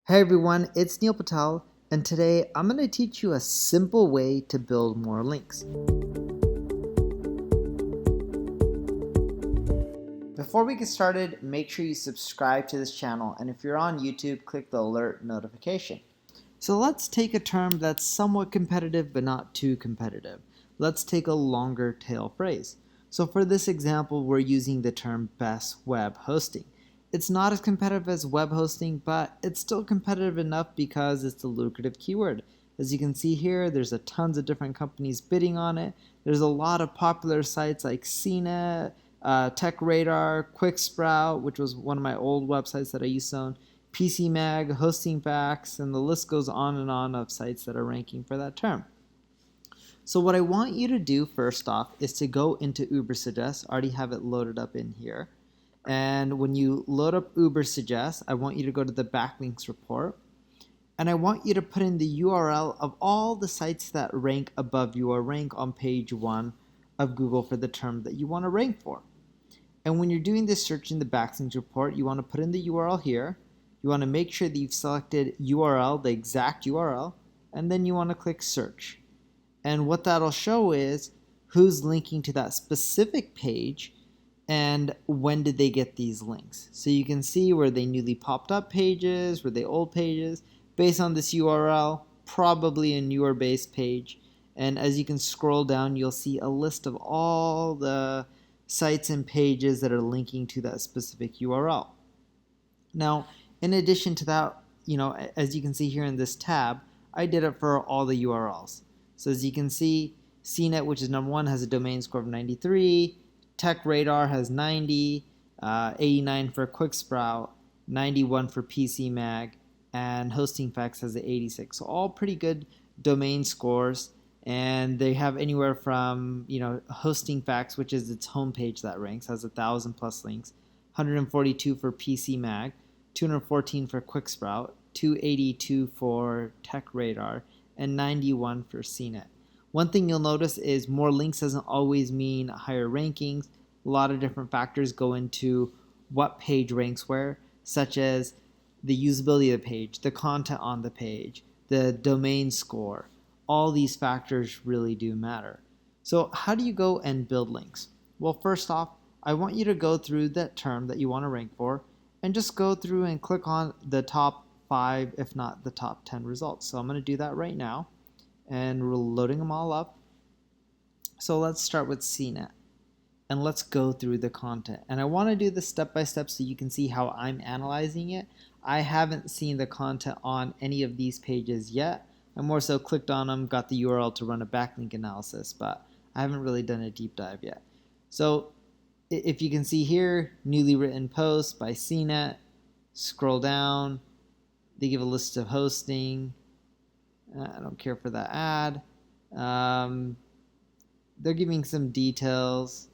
Hey everyone, it's Neil Patel, and today I'm going to teach you a simple way to build more links. Before we get started, make sure you subscribe to this channel, and if you're on YouTube, click the alert notification. So let's take a term that's somewhat competitive but not too competitive. Let's take a longer tail phrase. So for this example, we're using the term best web hosting. It's not as competitive as web hosting, but it's still competitive enough because it's a lucrative keyword. As you can see here, there's a tons of different companies bidding on it. There's a lot of popular sites like CNET, TechRadar, QuickSprout, which was one of my old websites that I used to own, PC Mag, Hosting Facts, and the list goes on and on of sites that are ranking for that term. So what I want you to do first off is to go into Ubersuggest. I already have it loaded up in here. And when you load up Ubersuggest, I want you to go to the Backlinks report. And I want you to put in the URL of all the sites that rank above your rank on page 1 of Google for the term that you want to rank for. And when you're doing this search in the Backlinks report, you want to put in the URL here. You want to make sure that you've selected URL, the exact URL, and then you want to click search. And what that'll show is who's linking to that specific page and when did they get these links. So you can see were they newly popped up pages, were they old pages. Based on this URL, probably a newer based page. And as you can scroll down, you'll see a list of all the sites and pages that are linking to that specific URL. Now, in addition to that, as you can see here in this tab, I did it for all the URLs. So as you can see, CNET, which is number 1, has a domain score of 93. TechRadar has 90, 89 for QuickSprout, 91 for PC Mag, and Hosting Facts has the 86. So all pretty good domain scores, and they have anywhere from Hosting Facts, which is its homepage that ranks, has 1,000 plus links, 142 for PC Mag, 214 for QuickSprout, 282 for TechRadar, and 91 for CNET. One thing you'll notice is more links doesn't always mean higher rankings. A lot of different factors go into what page ranks where, such as the usability of the page, the content on the page, the domain score. All these factors really do matter. So how do you go and build links? Well, first off, I want you to go through that term that you want to rank for and just go through and click on the top 5, if not the top 10 results. So I'm going to do that right now. And we're loading them all up. So let's start with CNET and let's go through the content. And I want to do this step by step so you can see how I'm analyzing it. I haven't seen the content on any of these pages yet. I more so clicked on them, got the URL to run a backlink analysis, but I haven't really done a deep dive yet. So if you can see here, newly written post by CNET, scroll down, they give a list of hosting. I don't care for that ad. They're giving some details.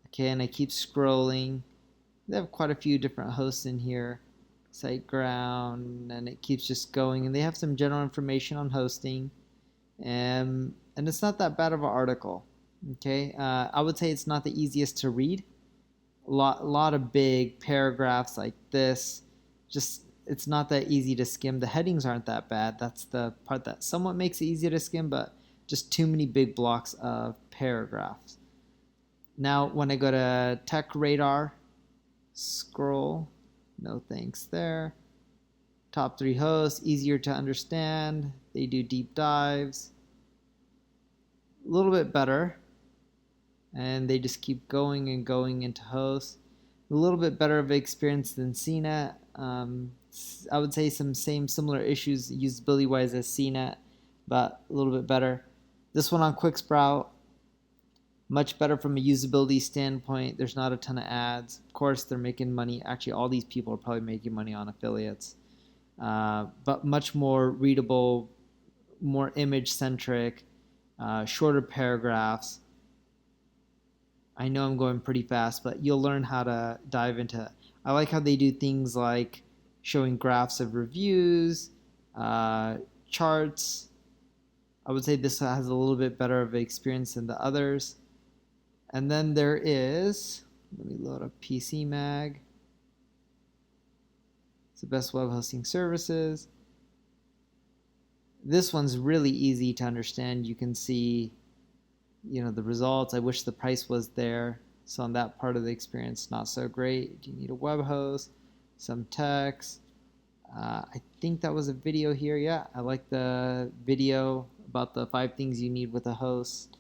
Okay, and I keep scrolling. They have quite a few different hosts in here. SiteGround, and it keeps just going. And they have some general information on hosting. And it's not that bad of an article. Okay, I would say it's not the easiest to read. A lot of big paragraphs like this. It's not that easy to skim. The headings aren't that bad. That's the part that somewhat makes it easy to skim, but just too many big blocks of paragraphs. Now, when I go to TechRadar, scroll, no thanks there. Top 3 hosts, easier to understand. They do deep dives. A little bit better. And they just keep going and going into hosts. A little bit better of an experience than CNET. I would say some similar issues usability wise as CNET, but a little bit better. This one on QuickSprout, much better from a usability standpoint. There's not a ton of ads. Of course, they're making money. Actually, all these people are probably making money on affiliates, but much more readable, more image centric, shorter paragraphs. I know I'm going pretty fast, but you'll learn how to dive into it. I like how they do things like showing graphs of reviews, charts. I would say this has a little bit better of an experience than the others. And then there is, let me load up PC Mag. It's the best web hosting services. This one's really easy to understand. You can see, the results. I wish the price was there. So on that part of the experience, not so great. Do you need a web host? Some text. I think that was a video here. Yeah, I like the video about the 5 things you need with a host.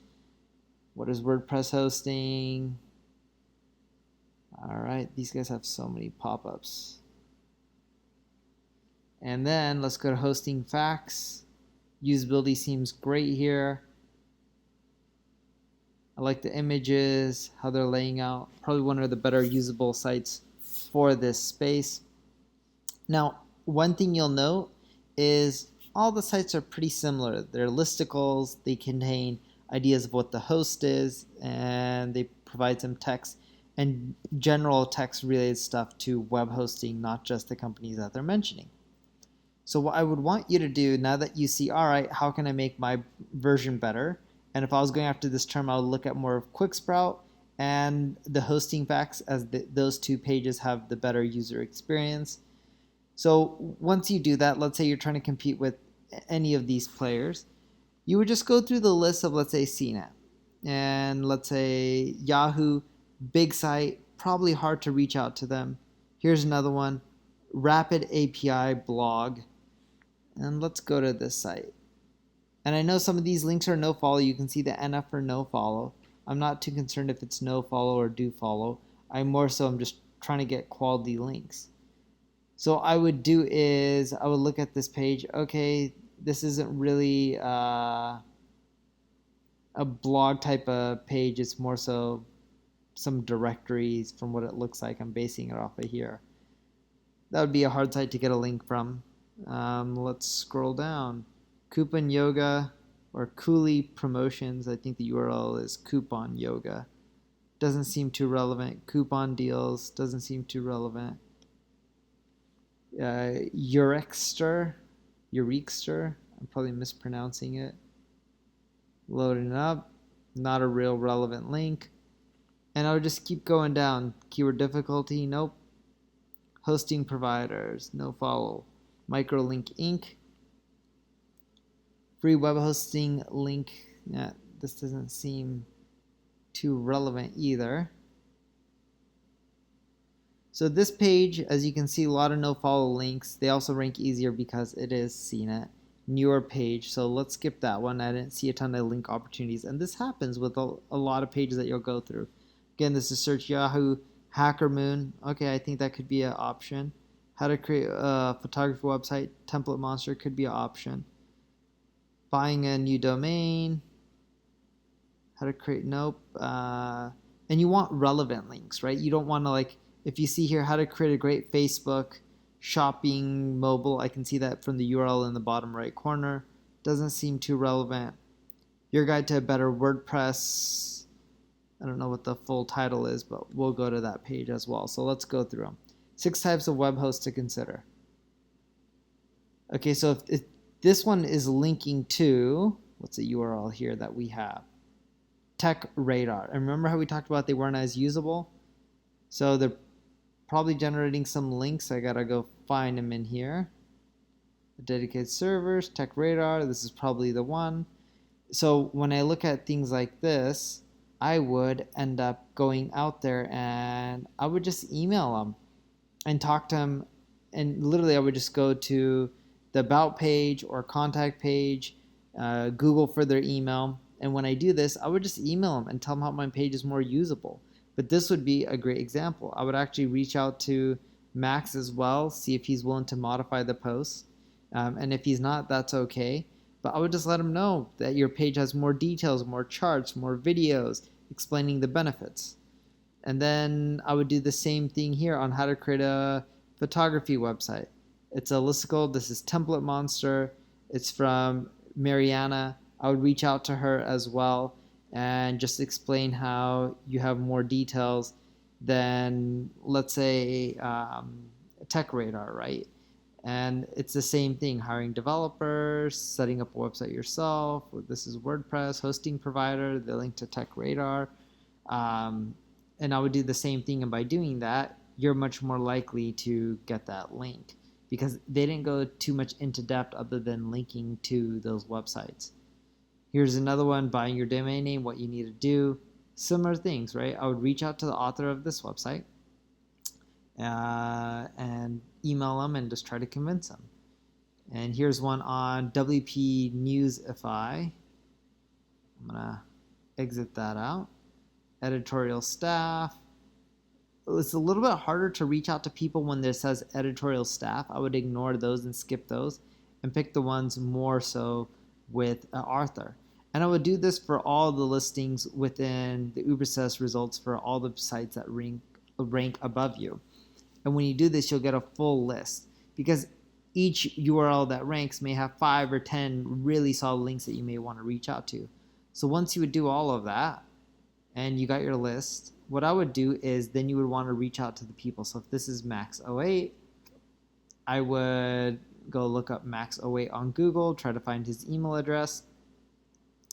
What is WordPress hosting? All right, these guys have so many pop-ups. And then let's go to hosting facts. Usability seems great here. I like the images, how they're laying out. Probably one of the better usable sites for this space. Now, one thing you'll note is all the sites are pretty similar. They're listicles, they contain ideas of what the host is, and they provide some text and general text related stuff to web hosting, not just the companies that they're mentioning. So what I would want you to do now that you see, all right, how can I make my version better? And if I was going after this term, I would look at more of QuickSprout and the hosting facts, as those 2 pages have the better user experience. So once you do that, let's say you're trying to compete with any of these players, you would just go through the list of, let's say, CNET. And let's say Yahoo, big site, probably hard to reach out to them. Here's another one, Rapid API blog. And let's go to this site. And I know some of these links are no follow. You can see the NF for no follow. I'm not too concerned if it's no follow or do follow. I'm just trying to get quality links. So I would do is I would look at this page. Okay, this isn't really a blog type of page. It's more so some directories from what it looks like. I'm basing it off of here. That would be a hard site to get a link from. Let's scroll down. Coupon Yoga or Coolie Promotions. I think the URL is Coupon Yoga. Doesn't seem too relevant. Coupon Deals doesn't seem too relevant. Eurexter, I'm probably mispronouncing it. Loading up, not a real relevant link. And I would just keep going down. Keyword difficulty, nope. Hosting providers, no follow. Microlink Inc. Free web hosting link, yeah, this doesn't seem too relevant either. So this page, as you can see, a lot of no-follow links. They also rank easier because it is CNET. Newer page, so let's skip that one. I didn't see a ton of link opportunities. And this happens with a lot of pages that you'll go through. Again, this is search Yahoo, HackerMoon. Okay, I think that could be an option. How to create a photography website, Template Monster could be an option. Buying a new domain. How to create, nope. And you want relevant links, right? You don't want to if you see here, how to create a great Facebook shopping mobile, I can see that from the URL in the bottom right corner. Doesn't seem too relevant. Your guide to a better WordPress. I don't know what the full title is, but we'll go to that page as well. So let's go through them. 6 types of web hosts to consider. Okay, so if this one is linking to, what's the URL here that we have? Tech Radar. And remember how we talked about they weren't as usable? So they're probably generating some links. I gotta go find them in here. Dedicated servers, Tech Radar, this is probably the one. So when I look at things like this, I would end up going out there and I would just email them and talk to them. And literally I would just go to the about page or contact page, Google for their email. And when I do this, I would just email them and tell them how my page is more usable. But this would be a great example. I would actually reach out to Max as well, see if he's willing to modify the post. And if he's not, that's okay. But I would just let him know that your page has more details, more charts, more videos explaining the benefits. And then I would do the same thing here on how to create a photography website. It's a listicle. This is Template Monster. It's from Mariana. I would reach out to her as well and just explain how you have more details than, let's say, Tech Radar, right? And it's the same thing, hiring developers, setting up a website yourself. This is WordPress, hosting provider, the link to Tech Radar. And I would do the same thing, and by doing that, you're much more likely to get that link. because they didn't go too much into depth other than linking to those websites. Here's another one, buying your domain name, what you need to do. Similar things, right? I would reach out to the author of this website and email them and just try to convince them. And here's one on WP Newsify. I'm going to exit that out. Editorial staff. It's a little bit harder to reach out to people when there says editorial staff. I would ignore those and skip those and pick the ones more so with an author. And I would do this for all the listings within the Ubersuggest results for all the sites that rank above you. And when you do this, you'll get a full list, because each URL that ranks may have 5 or 10 really solid links that you may want to reach out to. So once you would do all of that and you got your list, what I would do is then you would want to reach out to the people. So if this is Max08, I would go look up Max08 on Google, try to find his email address,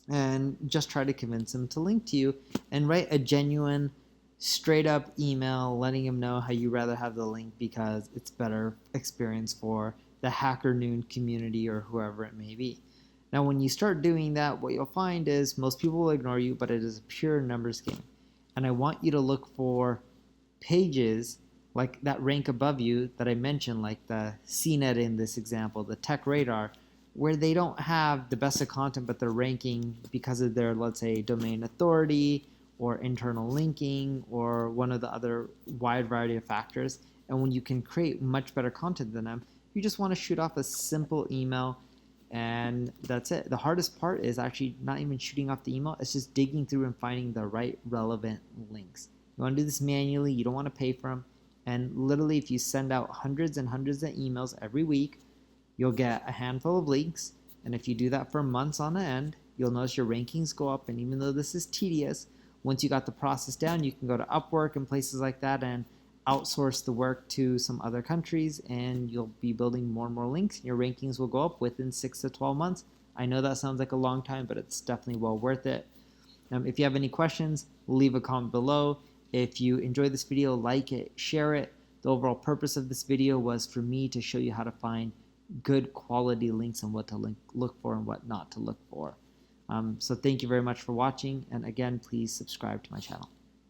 and just try to convince him to link to you and write a genuine, straight up email letting him know how you rather have the link because it's better experience for the Hacker Noon community or whoever it may be. Now, when you start doing that, what you'll find is most people will ignore you, but it is a pure numbers game. And I want you to look for pages like that rank above you that I mentioned, like the CNET in this example, the Tech Radar, where they don't have the best of content, but they're ranking because of their, let's say, domain authority or internal linking or one of the other wide variety of factors. And when you can create much better content than them, you just want to shoot off a simple email and that's it. The hardest part is actually not even shooting off the email. It's just digging through and finding the right relevant links. You want to do this manually. You don't want to pay for them. And literally, if you send out hundreds and hundreds of emails every week, you'll get a handful of links. And if you do that for months on end, you'll notice your rankings go up. And even though this is tedious, once you got the process down, you can go to Upwork and places like that and outsource the work to some other countries, and you'll be building more and more links. Your rankings will go up within 6 to 12 months. I know that sounds like a long time, but it's definitely well worth it. If you have any questions, leave a comment below. If you enjoyed this video, like it, share it. The overall purpose of this video was for me to show you how to find good quality links and what to look for and what not to look for. So thank you very much for watching, and again, please subscribe to my channel.